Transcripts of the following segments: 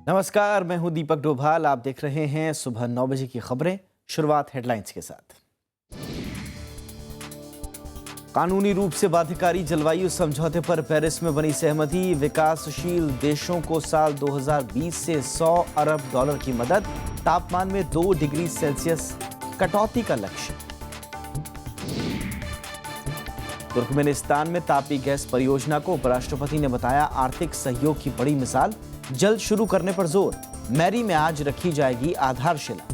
नमस्कार, मैं हूं दीपक डोभाल। आप देख रहे हैं सुबह 9 बजे की खबरें। शुरुआत हेडलाइंस के साथ। कानूनी रूप से बाध्यकारी जलवायु समझौते पर पेरिस में बनी सहमति। विकासशील देशों को साल 2020 से 100 अरब डॉलर की मदद। तापमान में 2 डिग्री सेल्सियस कटौती का लक्ष्य। तुर्कमेनिस्तान में तापी गैस परियोजना को उपराष्ट्रपति ने बताया आर्थिक सहयोग की बड़ी मिसाल। जल्द शुरू करने पर जोर। मैरी में आज रखी जाएगी आधारशिला।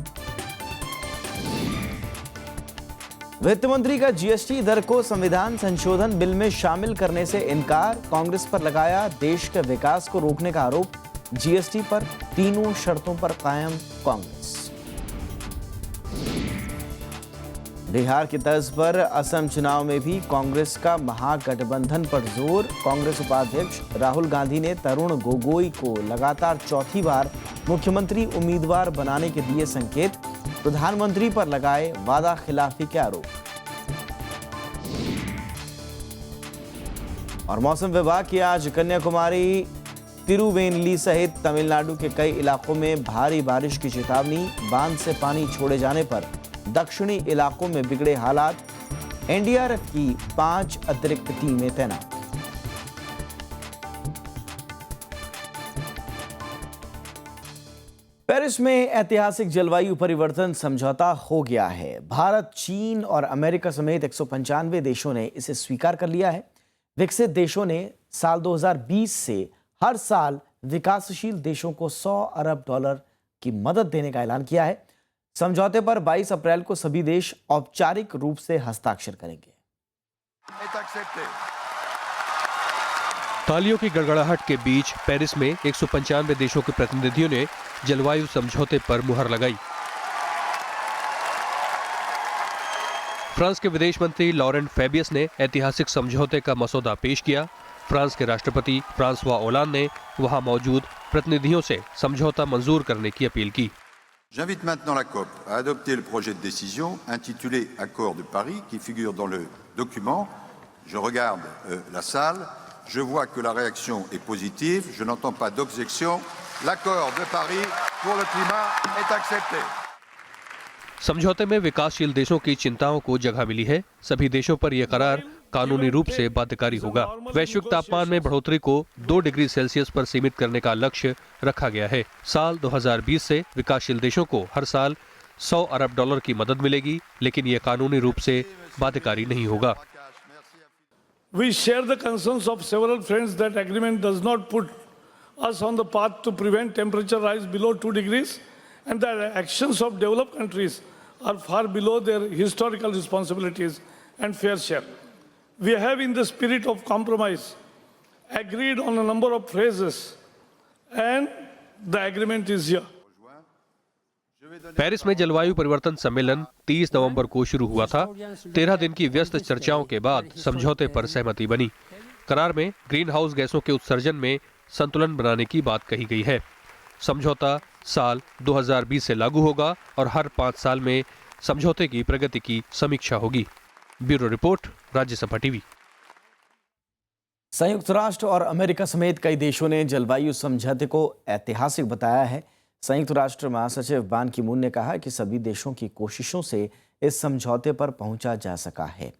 वित्त मंत्री का जीएसटी दर को संविधान संशोधन बिल में शामिल करने से इनकार। कांग्रेस पर लगाया देश के विकास को रोकने का आरोप। जीएसटी पर तीनों शर्तों पर कायम कांग्रेस। बिहार की तर्ज पर असम चुनाव में भी कांग्रेस का महागठबंधन पर जोर। कांग्रेस उपाध्यक्ष राहुल गांधी ने तरुण गोगोई को लगातार चौथी बार मुख्यमंत्री उम्मीदवार बनाने के दिए संकेत। प्रधानमंत्री पर लगाए वादा खिलाफी के आरोप। और मौसम विभाग की आज कन्याकुमारी, तिरुवेनली सहित तमिलनाडु के कई इलाकों में भारी बारिश की चेतावनी। बांध से पानी छोड़े जाने पर दक्षिणी इलाकों में बिगड़े हालात। एनडीआरएफ की 5 अतिरिक्त टीमें तैनात। पेरिस में ऐतिहासिक जलवायु परिवर्तन समझौता हो गया है। भारत, चीन और अमेरिका समेत 195 देशों ने इसे स्वीकार कर लिया है। विकसित देशों ने साल 2020 से हर साल विकासशील देशों को 100 अरब डॉलर की मदद देने का ऐलान किया है। समझौते पर 22 अप्रैल को सभी देश औपचारिक रूप से हस्ताक्षर करेंगे। तालियों की गड़गड़ाहट के बीच पेरिस में 195 देशों के प्रतिनिधियों ने जलवायु समझौते पर मुहर लगाई। फ्रांस के विदेश मंत्री लॉरेंट फेबियस ने ऐतिहासिक समझौते का मसौदा पेश किया। फ्रांस के राष्ट्रपति फ्रांसवा ओलांद ने वहां मौजूद प्रतिनिधियों से समझौता मंजूर करने की अपील की। J'invite maintenant la COP à adopter le projet de décision intitulé Accord de Paris qui figure dans le document. Je regarde la salle, je vois que la réaction est positive, je n'entends pas d'objection. L'accord de Paris pour le climat est accepté. समझौते में विकासशील देशों की चिंताओं को जगह मिली है। सभी देशों पर यह करार कानूनी रूप से बाध्यकारी होगा। वैश्विक तापमान में बढ़ोतरी को 2 डिग्री सेल्सियस पर सीमित करने का लक्ष्य रखा गया है। साल 2020 से विकासशील देशों को हर साल 100 अरब डॉलर की मदद मिलेगी, लेकिन यह कानूनी रूप से बाध्यकारी नहीं होगा। We share the concerns of several friends that agreement does not put us on the path to prevent temperature rise below 2 degrees and that actions of developed countries are far below their historical responsibilities and fair share. We have, in the spirit of compromise, agreed on a number of phrases and the agreement is here. Paris में जलवायु परिवर्तन सम्मेलन 30 नवंबर को शुरू हुआ था। 13 दिन की व्यस्त चर्चाओं के बाद समझौते पर सहमति बनी। करार में ग्रीन हाउस गैसों के उत्सर्जन में संतुलन बनाने की बात कही गई है। समझौता साल 2020 से लागू होगा और हर 5 साल में समझौते की प्रगति की समीक्षा होगी। Bureau report, Rajya Sabha TV. संयुक्त राष्ट्र और अमेरिका समेत कई देशों ने जलवायु समझौते को ऐतिहासिक बताया है। संयुक्त राष्ट्र महासचिव बान की मून ने कहा कि सभी देशों की कोशिशों से इस समझौते पर पहुंचा जा सका है।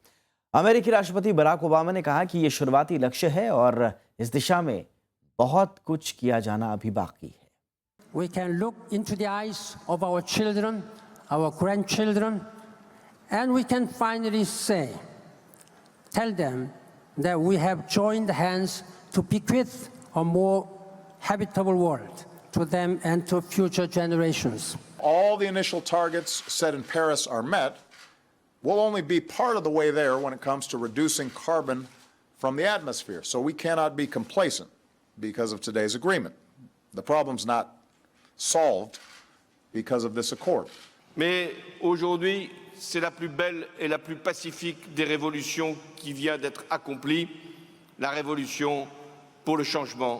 अमेरिकी राष्ट्रपति बराक ओबामा ने कहा कि यह शुरुआती लक्ष्य है और इस दिशा में बहुत कुछ किया जाना अभी बाकी है। We can look into the eyes of our children, our grandchildren, and we can finally say, tell them that we have joined hands to bequeath a more habitable world to them and to future generations. All the initial targets set in Paris are met. We'll only be part of the way there when it comes to reducing carbon from the atmosphere. So we cannot be complacent because of today's agreement. The problem's not solved because of this accord. Mais aujourd'hui, c'est la plus belle et la plus pacifique des révolutions qui vient d'être accomplie, la révolution pour le changement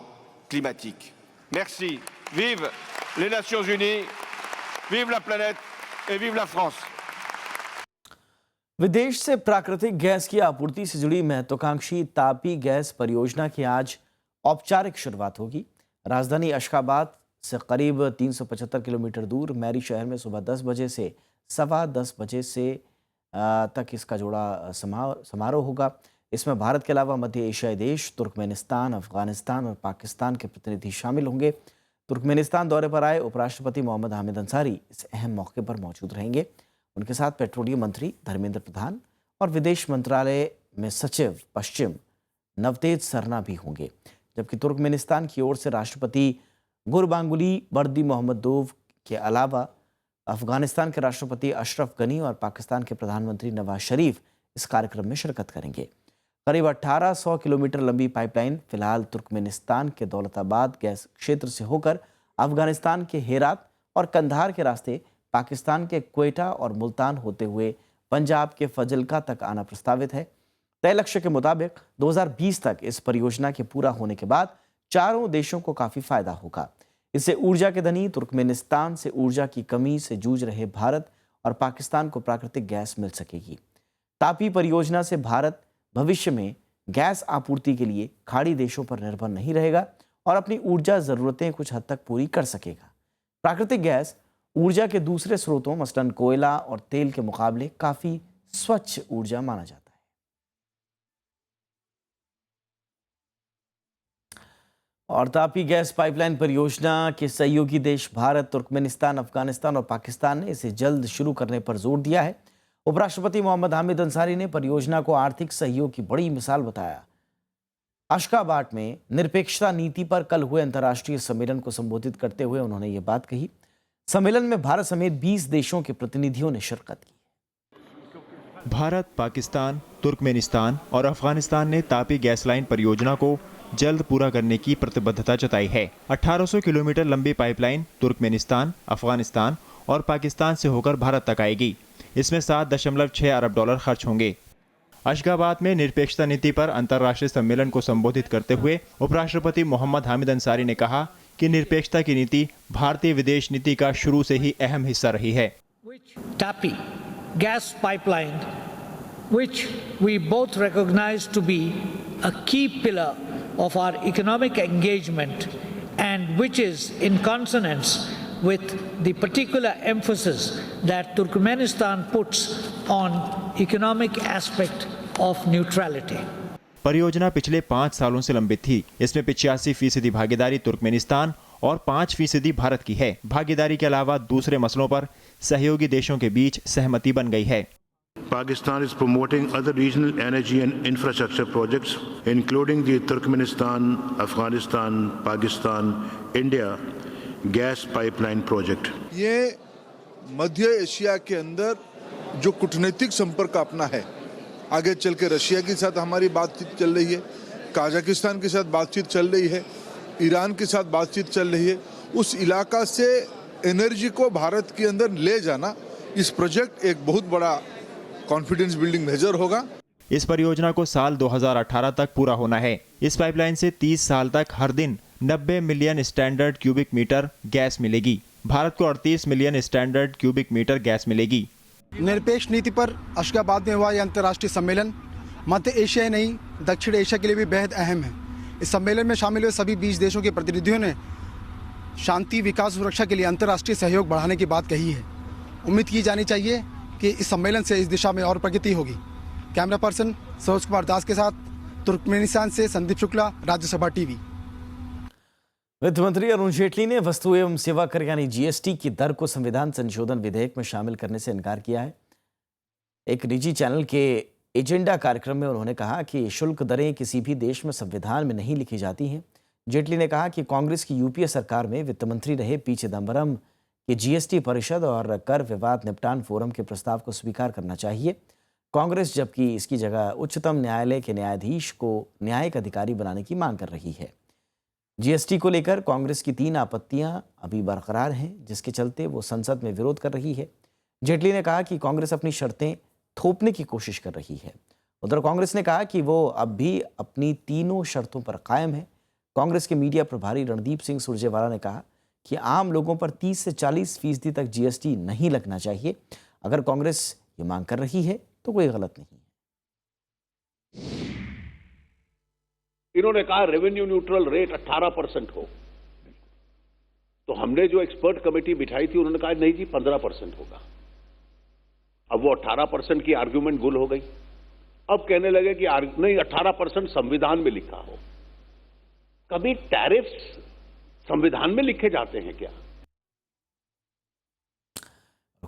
climatique. Merci. Vive les Nations Unies, vive la planète et vive la France. विदेश से प्राकृतिक gas की आपूर्ति से जुड़ी महत्वाकांक्षी Tapi gas परियोजना की आज औपचारिक शुरुआत होगी। राजधानी अशखाबाद से करीब 375 किलोमीटर दूर मैरी शहर में सुबह 10 बजे से सवा 10 बजे से तक इसका जोड़ा समारोह होगा। इसमें भारत के अलावा मध्य एशियाई देश तुर्कमेनिस्तान, अफगानिस्तान और पाकिस्तान के प्रतिनिधि शामिल होंगे। तुर्कमेनिस्तान दौरे पर आए उपराष्ट्रपति मोहम्मद हामिद अंसारी इस अहम मौके पर मौजूद रहेंगे। उनके साथ पेट्रोलियम मंत्री धर्मेंद्र प्रधान और विदेश मंत्रालय में सचिव पश्चिम नवतेज सरना भी होंगे। जबकि तुर्कमेनिस्तान की ओर से राष्ट्रपति गुरबांगुली बर्दी मोहम्मदोव के अलावा अफगानिस्तान के राष्ट्रपति अशरफ गनी और पाकिस्तान के प्रधानमंत्री नवाज शरीफ इस कार्यक्रम में शिरकत करेंगे। करीब 1800 किलोमीटर लंबी पाइपलाइन फिलहाल तुर्कमेनिस्तान के दौलताबाद गैस क्षेत्र से होकर अफगानिस्तान के हेरात और कंधार के रास्ते पाकिस्तान के क्वेटा और मुल्तान होते हुए पंजाब के फजलका तक आना प्रस्तावित है। तय लक्ष्य के मुताबिक 2020 तक इस परियोजना के पूरा होने के बाद चारों देशों को काफी फायदा होगा। इससे ऊर्जा के धनी तुर्कमेनिस्तान से ऊर्जा की कमी से जूझ रहे भारत और पाकिस्तान को प्राकृतिक गैस मिल सकेगी। तापी परियोजना से भारत भविष्य में गैस आपूर्ति के लिए खाड़ी देशों पर निर्भर नहीं रहेगा और अपनी ऊर्जा जरूरतें कुछ हद तक पूरी कर सकेगा। प्राकृतिक गैस ऊर्जा के दूसरे स्रोतों मसलन कोयला और तेल के मुकाबले काफी स्वच्छ ऊर्जा माना जाता है। और तापी गैस पाइपलाइन परियोजना के सहयोगी देश भारत, तुर्कमेनिस्तान, अफगानिस्तान और पाकिस्तान ने इसे जल्द शुरू करने पर जोर दिया है। उपराष्ट्रपति मोहम्मद हामिद अंसारी ने परियोजना को आर्थिक सहयोग की बड़ी मिसाल बताया। अशकाबाद में निरपेक्षता नीति पर कल हुए अंतर्राष्ट्रीय सम्मेलन को संबोधित करते हुए उन्होंने ये बात कही। सम्मेलन में भारत समेत 20 देशों के प्रतिनिधियों ने शिरकत की। भारत, पाकिस्तान, तुर्कमेनिस्तान और अफगानिस्तान ने तापी गैस लाइन परियोजना को जल्द पूरा करने की प्रतिबद्धता जताई है। 1800 किलोमीटर लंबी पाइपलाइन तुर्कमेनिस्तान, अफगानिस्तान और पाकिस्तान से होकर भारत तक आएगी। इसमें 7.6 अरब डॉलर खर्च होंगे। अशगाबाद में निरपेक्षता नीति पर अंतर्राष्ट्रीय सम्मेलन को संबोधित करते हुए उपराष्ट्रपति मोहम्मद हामिद अंसारी ने कहा कि निरपेक्षता की नीति भारतीय विदेश नीति का शुरू से ही अहम हिस्सा रही है। TAPI gas pipeline, which we both recognize to be a key pillar of our economic engagement and which is in consonance with the particular emphasis that Turkmenistan puts on economic aspect of neutrality. परियोजना पिछले 5 सालों से लंबित थी। इसमें 85% भागीदारी Turkmenistan और 5% भारत की है। भागीदारी के अलावा दूसरे मसलों पर सहयोगी देशों के बीच सहमति बन गई है। Pakistan is promoting other regional energy and infrastructure projects, including the Turkmenistan, Afghanistan, Pakistan, India gas pipeline project. ये मध्य एशिया के अंदर जो कूटनीतिक संपर्क अपना है, आगे चल के रशिया के साथ हमारी बातचीत चल रही है, काजाकिस्तान के साथ बातचीत चल रही है, ईरान के साथ बातचीत चल रही है। उस इलाका से एनर्जी को भारत के अंदर ले जाना, इस प्रोजेक्ट एक बहुत बड़ा कॉन्फिडेंस बिल्डिंग मेजर होगा। इस परियोजना को साल 2018 तक पूरा होना है। इस पाइपलाइन से 30 साल तक हर दिन 90 मिलियन स्टैंडर्ड क्यूबिक मीटर गैस मिलेगी। भारत को 38 मिलियन स्टैंडर्ड क्यूबिक मीटर गैस मिलेगी। निरपेक्ष नीति पर अशगाबाद में हुआ यह अंतर्राष्ट्रीय सम्मेलन मध्य एशिया नहीं दक्षिण एशिया के लिए भी बेहद अहम है। इस सम्मेलन में शामिल हुए सभी 20 देशों के प्रतिनिधियों ने शांति, विकास, सुरक्षा के लिए अंतर्राष्ट्रीय सहयोग बढ़ाने की बात कही है। उम्मीद की जानी चाहिए कि इस सम्मेलन से इस दिशा में और प्रगति होगी। कैमरा पर्सन सरोज कुमार दास के साथ तुर्कमेनिस्तान से संदीप शुक्ला, राज्यसभा टीवी। वित्त मंत्री अरुण जेटली ने वस्तु एवं सेवा कर यानी जीएसटी की दर को संविधान संशोधन विधेयक में शामिल करने से इनकार किया है। एक निजी चैनल के एजेंडा कार्यक्रम में उन्होंने कहा कि शुल्क दरें किसी भी देश में संविधान में नहीं लिखी जाती हैं। जेटली ने कहा कि कांग्रेस की यूपीए सरकार में वित्त मंत्री रहे पी चिदम्बरम कि जीएसटी परिषद और कर विवाद निपटान फोरम के प्रस्ताव को स्वीकार करना चाहिए। कांग्रेस जबकि इसकी जगह उच्चतम न्यायालय के न्यायाधीश को न्यायिक अधिकारी बनाने की मांग कर रही है। जीएसटी को लेकर कांग्रेस की 3 आपत्तियां अभी बरकरार हैं, जिसके चलते वो संसद में विरोध कर रही है। जेटली ने कहा कि कांग्रेस अपनी शर्तें थोपने की कोशिश कर रही है। उधर कांग्रेस ने कहा कि वो अब भी अपनी तीनों शर्तों पर कायम है। कांग्रेस के मीडिया प्रभारी रणदीप सिंह सुरजेवाला ने कहा कि आम लोगों पर 30 से 40% तक जीएसटी नहीं लगना चाहिए। अगर कांग्रेस ये मांग कर रही है तो कोई गलत नहीं है। इन्होंने कहा रेवेन्यू न्यूट्रल रेट 18% हो। तो हमने जो एक्सपर्ट कमेटी बिठाई थी उन्होंने कहा नहीं जी 15% होगा। अब वो 18% की आर्ग्यूमेंट गुल हो गई। अब कहने लगे कि नहीं 18% संविधान में लिखा हो। कभी टैरिफ्स संविधान में लिखे जाते हैं क्या?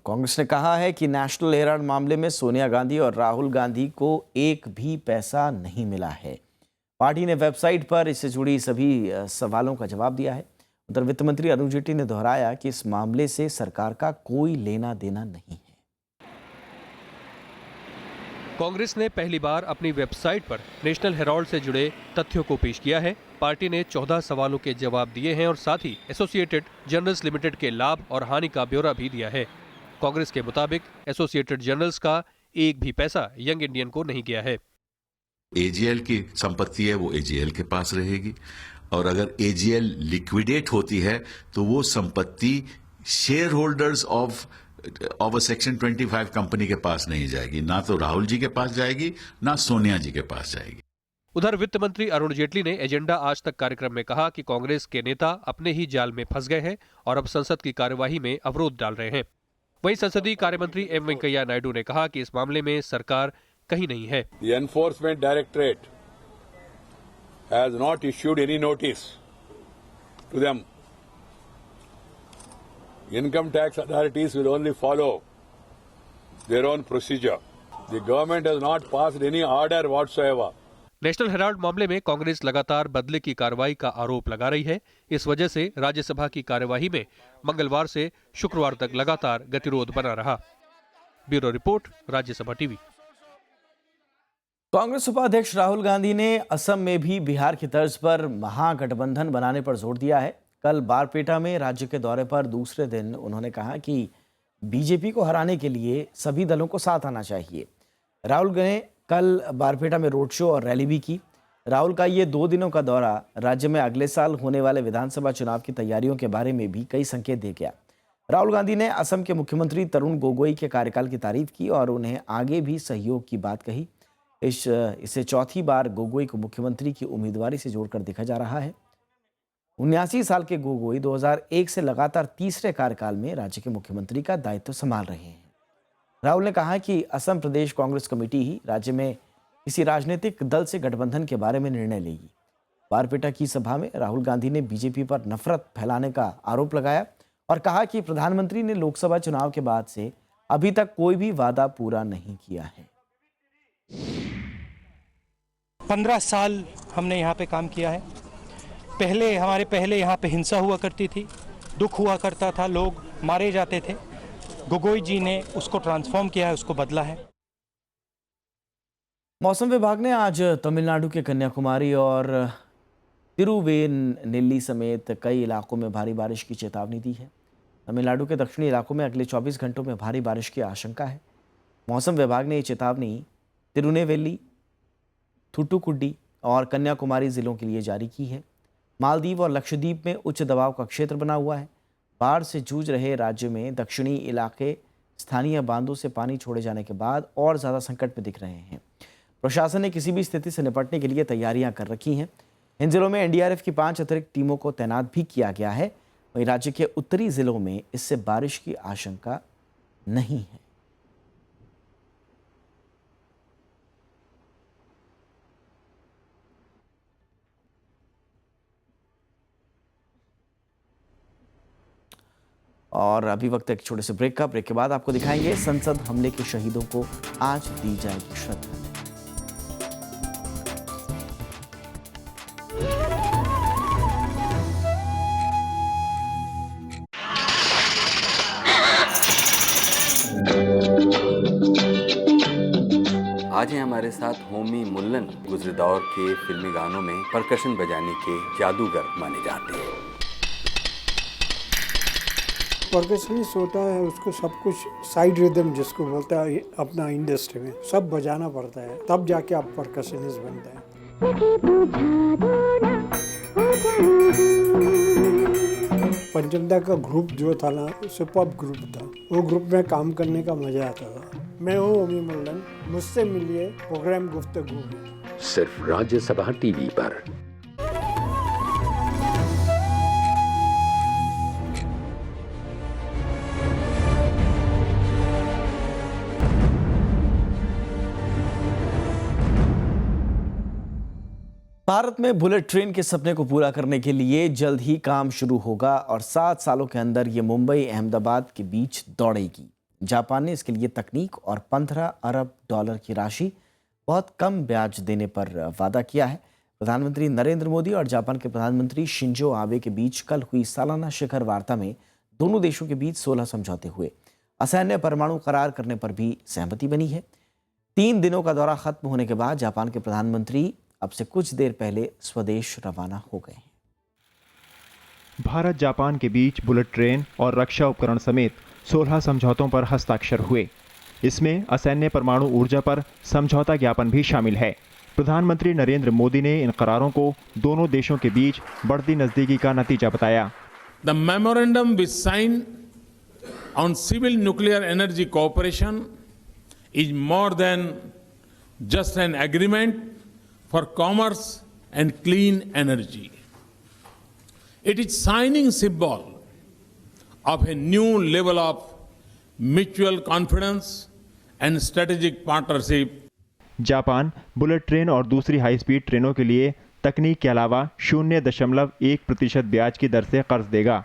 कांग्रेस ने कहा है कि नेशनल हेराल्ड मामले में सोनिया गांधी और राहुल गांधी को एक भी पैसा नहीं मिला है। पार्टी ने वेबसाइट पर इससे जुड़ी सभी सवालों का जवाब दिया है। उधर वित्त मंत्री अरुण जेटली ने दोहराया कि इस मामले से सरकार का कोई लेना देना नहीं है। कांग्रेस ने पहली बार अपनी वेबसाइट पर नेशनल हेराल्ड से जुड़े तथ्यों को पेश किया है। पार्टी ने 14 सवालों के जवाब दिए हैं और साथ ही एसोसिएटेड जर्नल्स लिमिटेड के लाभ और हानि का ब्यौरा भी दिया है। कांग्रेस के मुताबिक एसोसिएटेड जर्नल्स का एक भी पैसा यंग इंडियन को नहीं गया है। एजीएल की संपत्ति है वो एजीएल के पास रहेगी और अगर एजीएल लिक्विडेट होती है तो वो संपत्ति share holders of a section 25 company के पास नहीं जाएगी, ना तो राहुल जी के पास जाएगी ना सोनिया जी के पास जाएगी। उधर वित्त मंत्री अरुण जेटली ने एजेंडा आज तक कार्यक्रम में कहा कि कांग्रेस के नेता अपने ही जाल में फंस गए हैं और अब संसद की कार्यवाही में अवरोध डाल रहे हैं। वहीं संसदीय कार्य मंत्री एम वेंकैया नायडू ने कहा कि इस मामले में सरकार कहीं नहीं है। The Enforcement Directorate has not issued any notice to them. Income tax authorities will only follow their own procedure. The government has not passed any order whatsoever. National Herald मामले में कांग्रेस लगातार बदले की कार्रवाई का आरोप लगा रही है। इस वजह से राज्यसभा की कार्यवाही में मंगलवार से शुक्रवार तक लगातार गतिरोध बना रहा। Bureau report, Rajya Sabha TV. Congress उपाध्यक्ष राहुल गांधी ने असम में भी बिहार की तर्ज पर महागठबंधन बनाने पर जोर दिया है। कल बारपेटा में राज्य के दौरे पर दूसरे दिन उन्होंने कहा कि बीजेपी को हराने के लिए सभी दलों को साथ आना चाहिए। राहुल ने कल बारपेटा में रोड शो और रैली भी की। राहुल का ये 2 दिनों का दौरा राज्य में अगले साल होने वाले विधानसभा चुनाव की तैयारियों के बारे में भी कई संकेत दे गया। राहुल गांधी ने असम के मुख्यमंत्री तरुण गोगोई के कार्यकाल की तारीफ की और उन्हें आगे भी सहयोग की बात कही। इसे चौथी बार गोगोई को मुख्यमंत्री की उम्मीदवारी से जोड़कर देखा जा रहा है। 79 साल के गोगोई 2001 से लगातार तीसरे कार्यकाल में राज्य के मुख्यमंत्री का दायित्व संभाल रहे हैं। राहुल ने कहा कि असम प्रदेश कांग्रेस कमेटी ही राज्य में किसी राजनीतिक दल से गठबंधन के बारे में निर्णय लेगी। बारपेटा की सभा में राहुल गांधी ने बीजेपी पर नफरत फैलाने का आरोप लगाया और कहा कि प्रधानमंत्री ने लोकसभा चुनाव के बाद से अभी तक कोई भी वादा पूरा नहीं किया है। 15 साल हमने यहाँ पे काम किया है। हमारे पहले यहाँ पे हिंसा हुआ करती थी, दुख हुआ करता था, लोग मारे जाते थे। गोगोई जी ने उसको ट्रांसफॉर्म किया है, उसको बदला है। मौसम विभाग ने आज तमिलनाडु के कन्याकुमारी और तिरुवेनेल्ली समेत कई इलाकों में भारी बारिश की चेतावनी दी है। तमिलनाडु के दक्षिणी इलाकों में अगले 24 घंटों में भारी बारिश की आशंका है। मौसम विभाग ने ये चेतावनी तिरुनेवेली, थूथुकुडी और कन्याकुमारी जिलों के लिए जारी की है। मालदीव और लक्षद्वीप में उच्च दबाव का क्षेत्र बना हुआ है। बाढ़ से जूझ रहे राज्य में दक्षिणी इलाके स्थानीय बांधों से पानी छोड़े जाने के बाद और ज़्यादा संकट में दिख रहे हैं। प्रशासन ने किसी भी स्थिति से निपटने के लिए तैयारियां कर रखी हैं। इन जिलों में एनडीआरएफ की 5 अतिरिक्त टीमों को तैनात भी किया गया है। वहीं राज्य के उत्तरी जिलों में इससे बारिश की आशंका नहीं है। और अभी वक्त एक छोटे से ब्रेक का। ब्रेक के बाद आपको दिखाएंगे संसद हमले के शहीदों को आज दी जाएगी श्रद्धांजलि। आज हैं हमारे साथ होमी मुल्लन। गुजरे दौर के फिल्मी गानों में परकशन बजाने के जादूगर माने जाते हैं। परकशनिस्ट होता है, उसको सब कुछ साइड रिदम जिसको बोलता है अपना इंडस्ट्री में सब बजाना पड़ता है, तब जाके आप परकशनिस्ट बनते हैं। पंचमदा का ग्रुप जो था ना, सुपर्ब ग्रुप था। वो ग्रुप में काम करने का मजा आता था। मैं हूँ होमी मुल्लन, मुझसे मिलिए प्रोग्राम गुफ्तगू में, सिर्फ राज्यसभा टीवी पर। भारत में बुलेट ट्रेन के सपने को पूरा करने के लिए जल्द ही काम शुरू होगा और 7 सालों के अंदर ये मुंबई अहमदाबाद के बीच दौड़ेगी। जापान ने इसके लिए तकनीक और 15 अरब डॉलर की राशि बहुत कम ब्याज देने पर वादा किया है। प्रधानमंत्री नरेंद्र मोदी और जापान के प्रधानमंत्री शिंजो आबे के बीच कल हुई सालाना शिखर वार्ता में दोनों देशों के बीच 16 समझौते हुए। असैन्य परमाणु करार करने पर भी सहमति बनी है। 3 दिनों का दौरा खत्म होने के बाद जापान के प्रधानमंत्री अब से कुछ देर पहले स्वदेश रवाना हो गए हैं। भारत जापान के बीच बुलेट ट्रेन और रक्षा उपकरण समेत 16 समझौतों पर हस्ताक्षर हुए। इसमें असैन्य परमाणु ऊर्जा पर समझौता ज्ञापन भी शामिल है। प्रधानमंत्री नरेंद्र मोदी ने इन करारों को दोनों देशों के बीच बढ़ती नजदीकी का नतीजा बताया। The memorandum we signed on civil nuclear energy cooperation is more than just an agreement for commerce and clean energy. It is signing symbol of a new level of mutual confidence and strategic partnership. Japan bullet train और दूसरी high speed ट्रेनों के लिए तकनीक के अलावा 0.1% ब्याज की दर से कर्ज देगा।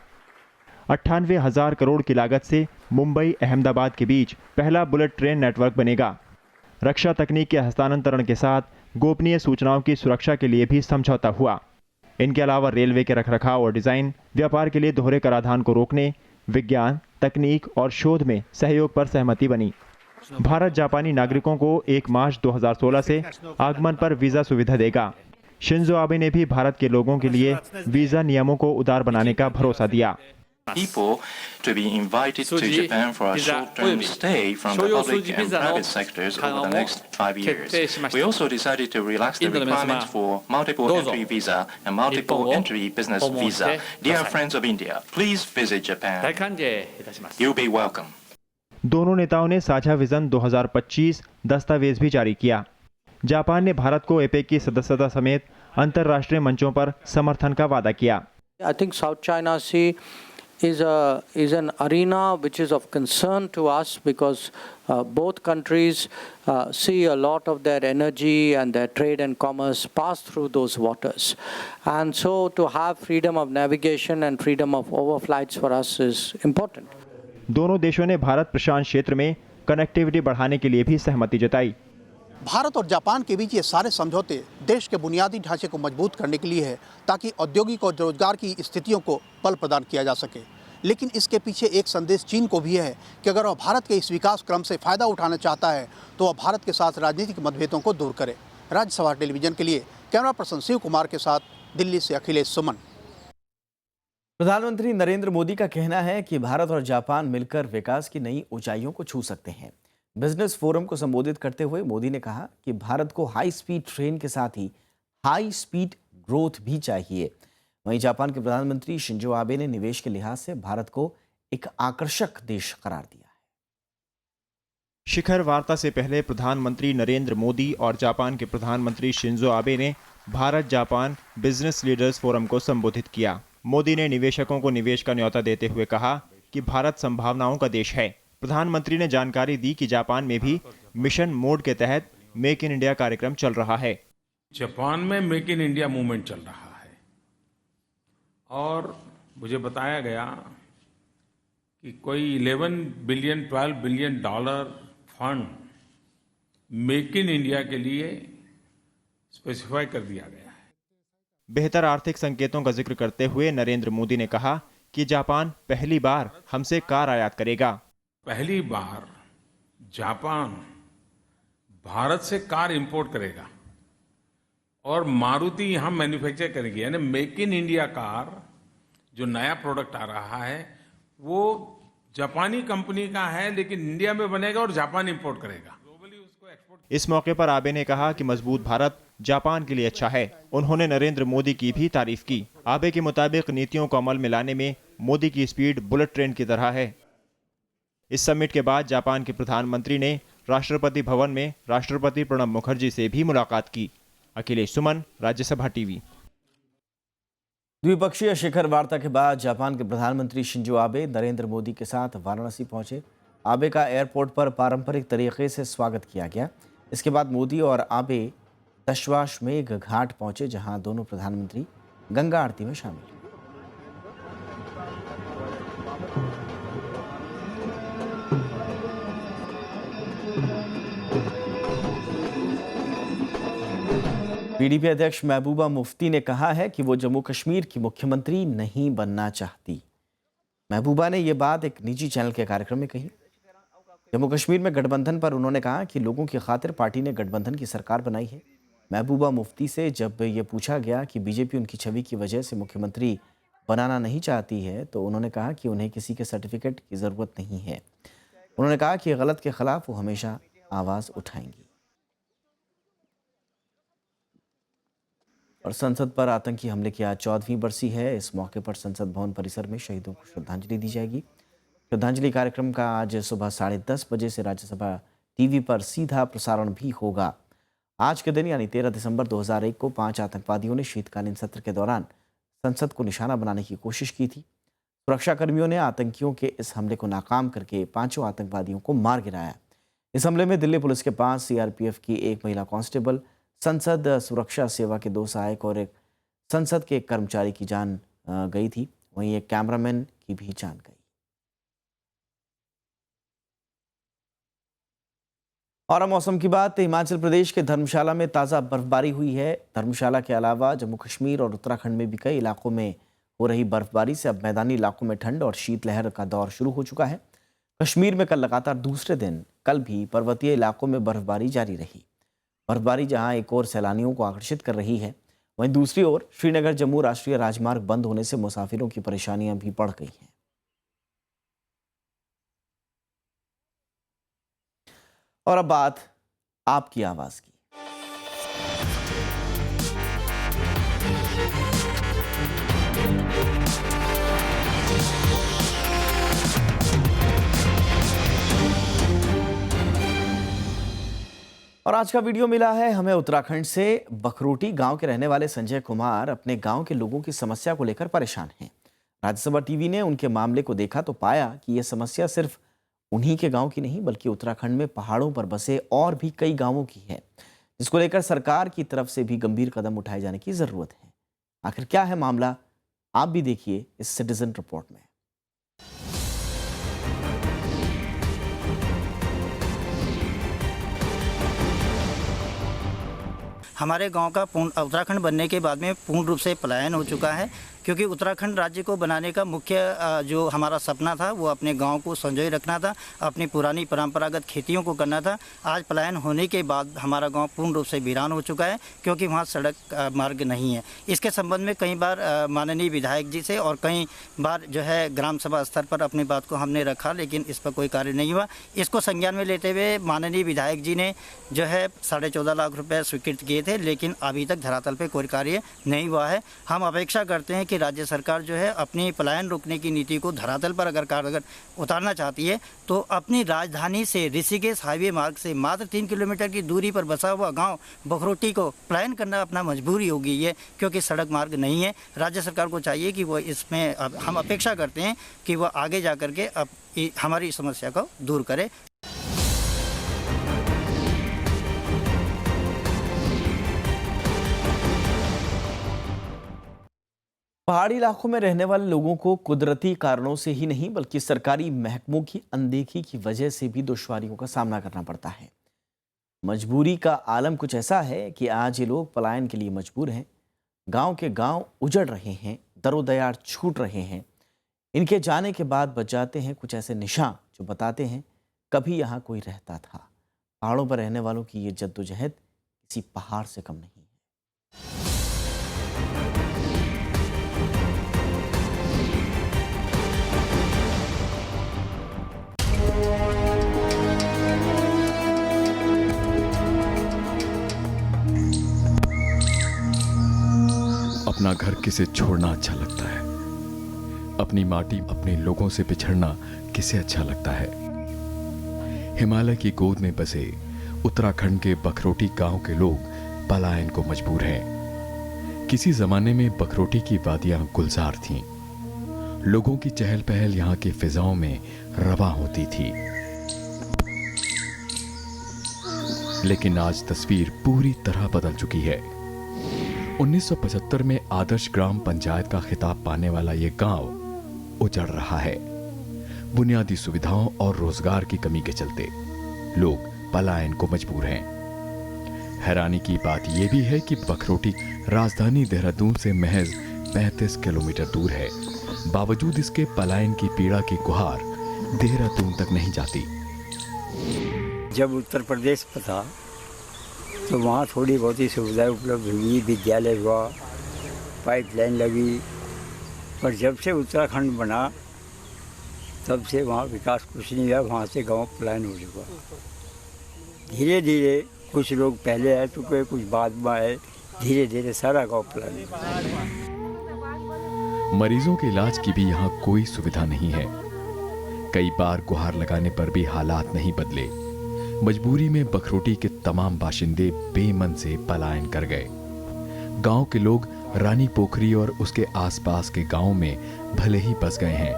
98,000 करोड़ की लागत से मुंबई अहमदाबाद के बीच पहला बुलेट ट्रेन नेटवर्क बनेगा। रक्षा तकनीक के हस्तांतरण के साथ गोपनीय सूचनाओं की सुरक्षा के लिए भी समझौता हुआ। इनके अलावा रेलवे के रखरखाव और डिजाइन, व्यापार के लिए दोहरे कराधान को रोकने, विज्ञान, तकनीक और शोध में सहयोग पर सहमति बनी। भारत जापानी नागरिकों को 1 मार्च 2016 से आगमन पर वीजा सुविधा देगा। शिंजो आबे ने भी भारत के लोगों के लिए वीजा नियमों को उदार बनाने का भरोसा दिया। People to be invited to Japan for a short-term stay from the public and private sectors over the next 5 years. We also decided to relax the requirements for multiple entry visa and multiple entry business visa. Dear friends of India, please visit Japan. You'll be welcome. दोनों नेताओं ने साझा vision 2025 दस्तावेज भी जारी किया। Japan ने भारत को एपेक की सदस्यता समेत अंतर्राष्ट्रीय मंचों पर समर्थन का वादा किया। I think South China Sea is an arena which is of concern to us because both countries see a lot of their energy and their trade and commerce pass through those waters. And so to have freedom of navigation and freedom of overflights for us is important. दोनों देशों ने भारत प्रशांत क्षेत्र में connectivity बढ़ाने के लिए भी सहमति जताई। भारत और जापान के बीच ये सारे समझौते देश के बुनियादी ढांचे को मजबूत करने के लिए है ताकि औद्योगिक और रोजगार की स्थितियों को बल प्रदान किया जा सके। लेकिन इसके पीछे एक संदेश चीन को भी है कि अगर वह भारत के इस विकास क्रम से फायदा उठाना चाहता है तो वह भारत के साथ राजनीतिक मतभेदों को दूर करे। राज्यसभा टेलीविजन के लिए कैमरा पर्सन शिव कुमार के साथ दिल्ली से अखिलेश सुमन। प्रधानमंत्री नरेंद्र मोदी का कहना है कि भारत और जापान मिलकर विकास की नई ऊंचाइयों को छू सकते हैं। बिजनेस फोरम को संबोधित करते हुए मोदी ने कहा कि भारत को हाई स्पीड ट्रेन के साथ ही हाई स्पीड ग्रोथ भी चाहिए। वहीं जापान के प्रधानमंत्री शिंजो आबे ने निवेश के लिहाज से भारत को एक आकर्षक देश करार दिया है। शिखर वार्ता से पहले प्रधानमंत्री नरेंद्र मोदी और जापान के प्रधानमंत्री शिंजो आबे ने Bharat Japan business leaders forum को संबोधित किया। मोदी ने निवेशकों को निवेश का न्योता देते हुए कहा कि भारत संभावनाओं का देश है। प्रधानमंत्री ने जानकारी दी कि जापान में भी मिशन मोड के तहत मेक इन इंडिया कार्यक्रम चल रहा है। जापान में मेक इन इंडिया मूवमेंट चल रहा है और मुझे बताया गया कि कोई 11 billion 12 billion dollar fund make in India के लिए स्पेसिफाई कर दिया गया है। बेहतर आर्थिक संकेतों का जिक्र करते हुए नरेंद्र मोदी ने कहा कि जापान पहली बार हमसे कार आयात करेगा। पहली बार जापान भारत से कार इंपोर्ट करेगा और मारुति यहां मैन्युफैक्चर करेगी। यानी मेक इन इंडिया कार जो नया प्रोडक्ट आ रहा है वो जापानी कंपनी का है लेकिन इंडिया में बनेगा और जापान इंपोर्ट करेगा। इस मौके पर आबे ने कहा कि मजबूत भारत जापान के लिए अच्छा है। उन्होंने नरेंद्र मोदी की भी तारीफ की। आबे के मुताबिक नीतियों को अमल में लाने में मोदी की स्पीड बुलेट ट्रेन की तरह है। इस समिट के बाद जापान के प्रधानमंत्री ने राष्ट्रपति भवन में राष्ट्रपति प्रणब मुखर्जी से भी मुलाकात की। अखिलेश सुमन, राज्यसभा टीवी। द्विपक्षीय शिखर वार्ता के बाद जापान के प्रधानमंत्री शिंजो आबे नरेंद्र मोदी के साथ वाराणसी पहुंचे। आबे का एयरपोर्ट पर पारंपरिक तरीके से स्वागत किया गया। इसके बाद मोदी और आबे दशाश्वमेध घाट पहुंचे, जहां दोनों प्रधानमंत्री गंगा आरती में शामिल हुए। पीडीपी अध्यक्ष महबूबा मुफ्ती ने कहा है कि वो जम्मू कश्मीर की मुख्यमंत्री नहीं बनना चाहती। महबूबा ने ये बात एक निजी चैनल के कार्यक्रम में कही। जम्मू कश्मीर में गठबंधन पर उन्होंने कहा कि लोगों की खातिर पार्टी ने गठबंधन की सरकार बनाई है। महबूबा मुफ्ती से जब ये पूछा गया कि बीजेपी उनकी छवि की वजह से मुख्यमंत्री बनाना नहीं चाहती है, तो उन्होंने कहा कि उन्हें किसी के सर्टिफिकेट की ज़रूरत नहीं है। उन्होंने कहा कि गलत के खिलाफ वो हमेशा आवाज़ उठाएंगी। और संसद पर आतंकी हमले की आज 14वीं बरसी है। इस मौके पर संसद भवन परिसर में शहीदों को श्रद्धांजलि दी जाएगी। श्रद्धांजलि कार्यक्रम का आज सुबह 10:30 बजे से राज्यसभा टीवी पर सीधा प्रसारण भी होगा। आज के दिन यानी 13 दिसंबर 2001 को 5 आतंकवादियों ने शीतकालीन सत्र के दौरान संसद को निशाना बनाने की कोशिश की थी। सुरक्षाकर्मियों ने आतंकियों के इस हमले को नाकाम करके 5 आतंकवादियों को मार गिराया। इस हमले में दिल्ली पुलिस के 5 सीआरपीएफ की 1 महिला कांस्टेबल, संसद सुरक्षा सेवा के 2 सहायक और एक संसद के एक कर्मचारी की जान गई थी। वहीं एक कैमरामैन की भी जान गई। और मौसम की बात, हिमाचल प्रदेश के धर्मशाला में ताज़ा बर्फबारी हुई है। धर्मशाला के अलावा जम्मू कश्मीर और उत्तराखंड में भी कई इलाकों में हो रही बर्फबारी से अब मैदानी इलाकों में ठंड और शीतलहर का दौर शुरू हो चुका है। कश्मीर में कल लगातार दूसरे दिन कल भी पर्वतीय इलाकों में बर्फबारी जारी रही। बर्फबारी जहां एक और सैलानियों को आकर्षित कर रही है, वहीं दूसरी ओर श्रीनगर जम्मू राष्ट्रीय राजमार्ग बंद होने से मुसाफिरों की परेशानियां भी बढ़ गई हैं। और अब बात आपकी आवाज की। और आज का वीडियो मिला है हमें उत्तराखंड से। बखरोटी गांव के रहने वाले संजय कुमार अपने गांव के लोगों की समस्या को लेकर परेशान हैं। राज्यसभा टीवी ने उनके मामले को देखा तो पाया कि यह समस्या सिर्फ उन्हीं के गांव की नहीं बल्कि उत्तराखंड में पहाड़ों पर बसे और भी कई गांवों की है, जिसको लेकर सरकार की तरफ से भी गंभीर कदम उठाए जाने की जरूरत है। आखिर क्या है मामला, आप भी देखिए इस सिटीजन रिपोर्ट में। हमारे गांव का उत्तराखंड बनने के बाद में पूर्ण रूप से पलायन हो चुका है, क्योंकि उत्तराखंड राज्य को बनाने का मुख्य जो हमारा सपना था वो अपने गांव को संजोए रखना था, अपनी पुरानी परंपरागत खेतियों को करना था। आज पलायन होने के बाद हमारा गांव पूर्ण रूप से वीरान हो चुका है, क्योंकि वहां सड़क मार्ग नहीं है। इसके संबंध में कई बार माननीय विधायक जी से और कई बार जो है ग्राम सभा स्तर पर अपनी बात को हमने रखा, लेकिन इस पर कोई कार्य नहीं हुआ। इसको संज्ञान में लेते हुए माननीय विधायक जी ने जो है 14.5 लाख रुपये स्वीकृत किए थे, लेकिन अभी तक धरातल पर कोई कार्य नहीं हुआ है। हम अपेक्षा करते हैं कि राज्य सरकार जो है अपनी पलायन रोकने की नीति को धरातल पर अगर उतारना चाहती है तो अपनी राजधानी से ऋषिकेश हाईवे मार्ग से मात्र 3 किलोमीटर की दूरी पर बसा हुआ गांव बखरोटी को पलायन करना अपना मजबूरी हो गई है, क्योंकि सड़क मार्ग नहीं है। राज्य सरकार को चाहिए कि वो इसमें हम अपेक्षा करते हैं कि वो आगे जा कर के हमारी समस्या को दूर करे। पहाड़ी इलाकों में रहने वाले लोगों को कुदरती कारणों से ही नहीं बल्कि सरकारी महकमों की अनदेखी की वजह से भी दुश्वारियों का सामना करना पड़ता है। मजबूरी का आलम कुछ ऐसा है कि आज ये लोग पलायन के लिए मजबूर हैं। गांव के गांव उजड़ रहे हैं, दरोदयार छूट रहे हैं। इनके जाने के बाद बच जाते हैं कुछ ऐसे निशान जो बताते हैं कभी यहाँ कोई रहता था। पहाड़ों पर रहने वालों की ये जद्दोजहद किसी पहाड़ से कम नहीं है। अपना घर किसे छोड़ना अच्छा लगता है, अपनी माटी अपने लोगों से बिछड़ना किसे अच्छा लगता है। हिमालय की गोद में बसे उत्तराखंड के बखरोटी गांव के लोग पलायन को मजबूर हैं। किसी जमाने में बखरोटी की वादियां गुलजार थीं। लोगों की चहल पहल यहाँ की फिजाओं में रवां होती थी। लेकिन आज तस्वीर पूरी तरह बदल चुकी है। 1975 में आदर्श ग्राम पंचायत का खिताब पाने वाला ये गांव उजड़ रहा है। बुनियादी सुविधाओं और रोजगार की कमी के चलते लोग पलायन को मजबूर हैं। हैरानी की बात यह भी है कि बखरोटी राजधानी देहरादून से महज 35 किलोमीटर दूर है। बावजूद इसके पलायन की पीड़ा की गुहार देहरादून तक नहीं जाती। जब उत्तर प्रदेश में था तो वहाँ थोड़ी बहुत ही सुविधाएं उपलब्ध हुई, विद्यालय हुआ, पाइपलाइन लगी, पर जब से उत्तराखंड बना तब से वहाँ विकास कुछ नहीं हुआ। वहाँ से गांव पलायन हो चुका। धीरे धीरे कुछ लोग पहले आ चुके, कुछ बाद में आए, धीरे धीरे सारा गांव पलायन हुआ। मरीजों के इलाज की भी यहाँ कोई सुविधा नहीं है। कई बार गुहार लगाने पर भी हालात नहीं बदले। मजबूरी में बखरोटी के तमाम बाशिंदे बेमन से पलायन कर गए। गांव के लोग रानी पोखरी और उसके आसपास के गांवों में भले ही बस गए हैं,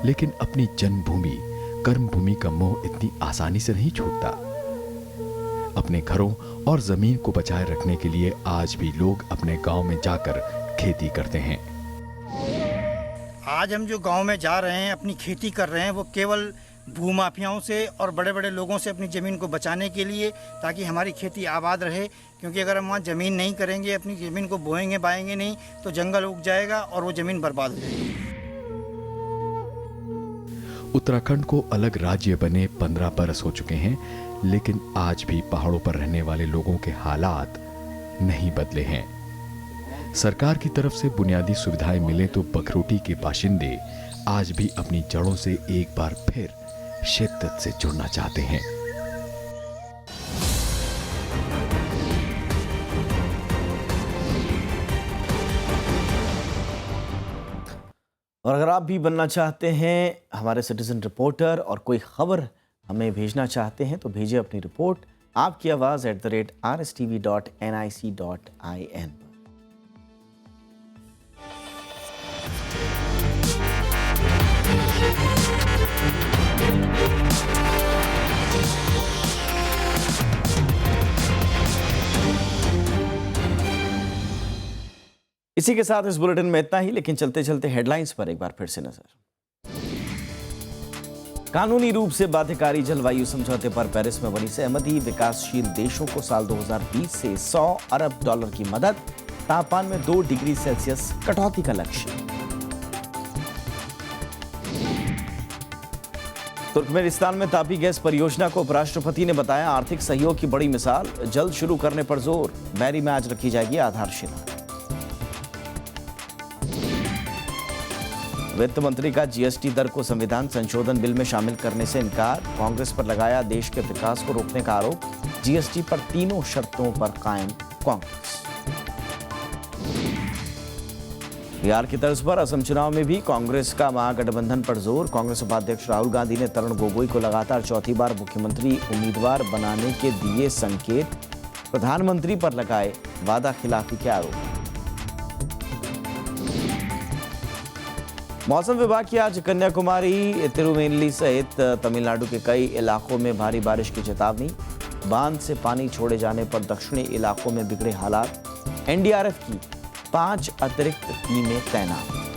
लेकिन अपनी जन्मभूमि कर्मभूमि का मोह इतनी आसानी से नहीं छूटता। अपने घरों और जमीन को बचाए रखने के लिए आज भी लोग अपने गांव में जाकर खेती करते हैं। आज हम जो गांव में जा रहे हैं, अपनी खेती कर रहे हैं, वो केवल भूमाफियाओं से और बड़े बड़े लोगों से अपनी ज़मीन को बचाने के लिए, ताकि हमारी खेती आबाद रहे। क्योंकि अगर हम वहाँ ज़मीन नहीं करेंगे, अपनी ज़मीन को बोएंगे बाएंगे नहीं, तो जंगल उग जाएगा और वो ज़मीन बर्बाद हो जाएगी। उत्तराखंड को अलग राज्य बने 15 बरस हो चुके हैं, लेकिन आज भी पहाड़ों पर रहने वाले लोगों के हालात नहीं बदले हैं। सरकार की तरफ से बुनियादी सुविधाएं मिले तो बखरोटी के बाशिंदे आज भी अपनी जड़ों से एक बार फिर शिद्दत से जुड़ना चाहते हैं। और अगर आप भी बनना चाहते हैं हमारे सिटीजन रिपोर्टर और कोई खबर हमें भेजना चाहते हैं तो भेजिए अपनी रिपोर्ट आपकी आवाज़ @rstv.nic.in। इसी के साथ इस बुलेटिन में इतना ही, लेकिन चलते चलते हेडलाइंस पर एक बार फिर से नजर। कानूनी रूप से बाध्यकारी जलवायु समझौते पर पेरिस में बनी सहमति। विकासशील देशों को साल 2020 से $100 अरब की मदद। तापमान में 2 डिग्री सेल्सियस कटौती का लक्ष्य। तुर्कमेनिस्तान में तापी गैस परियोजना को उपराष्ट्रपति ने बताया आर्थिक सहयोग की बड़ी मिसाल। जल्द शुरू करने पर जोर। बैरी में आज रखी जाएगी आधारशिला। वित्त मंत्री का जीएसटी दर को संविधान संशोधन बिल में शामिल करने से इनकार। कांग्रेस पर लगाया देश के विकास को रोकने का आरोप। जीएसटी पर तीनों शर्तों पर कायम कांग्रेस। बिहार की तर्ज पर असम चुनाव में भी कांग्रेस का महागठबंधन पर जोर। कांग्रेस उपाध्यक्ष राहुल गांधी ने तरुण गोगोई को लगातार चौथी बार मुख्यमंत्री उम्मीदवार बनाने के दिए संकेत। प्रधानमंत्री पर लगाए वादा खिलाफी के आरोप। मौसम विभाग की आज कन्याकुमारी, तिरुनेलवेली सहित तमिलनाडु के कई इलाकों में भारी बारिश की चेतावनी। बांध से पानी छोड़े जाने पर दक्षिणी इलाकों में बिगड़े हालात। एनडीआरएफ की 5 अतिरिक्त टीमें तैनात।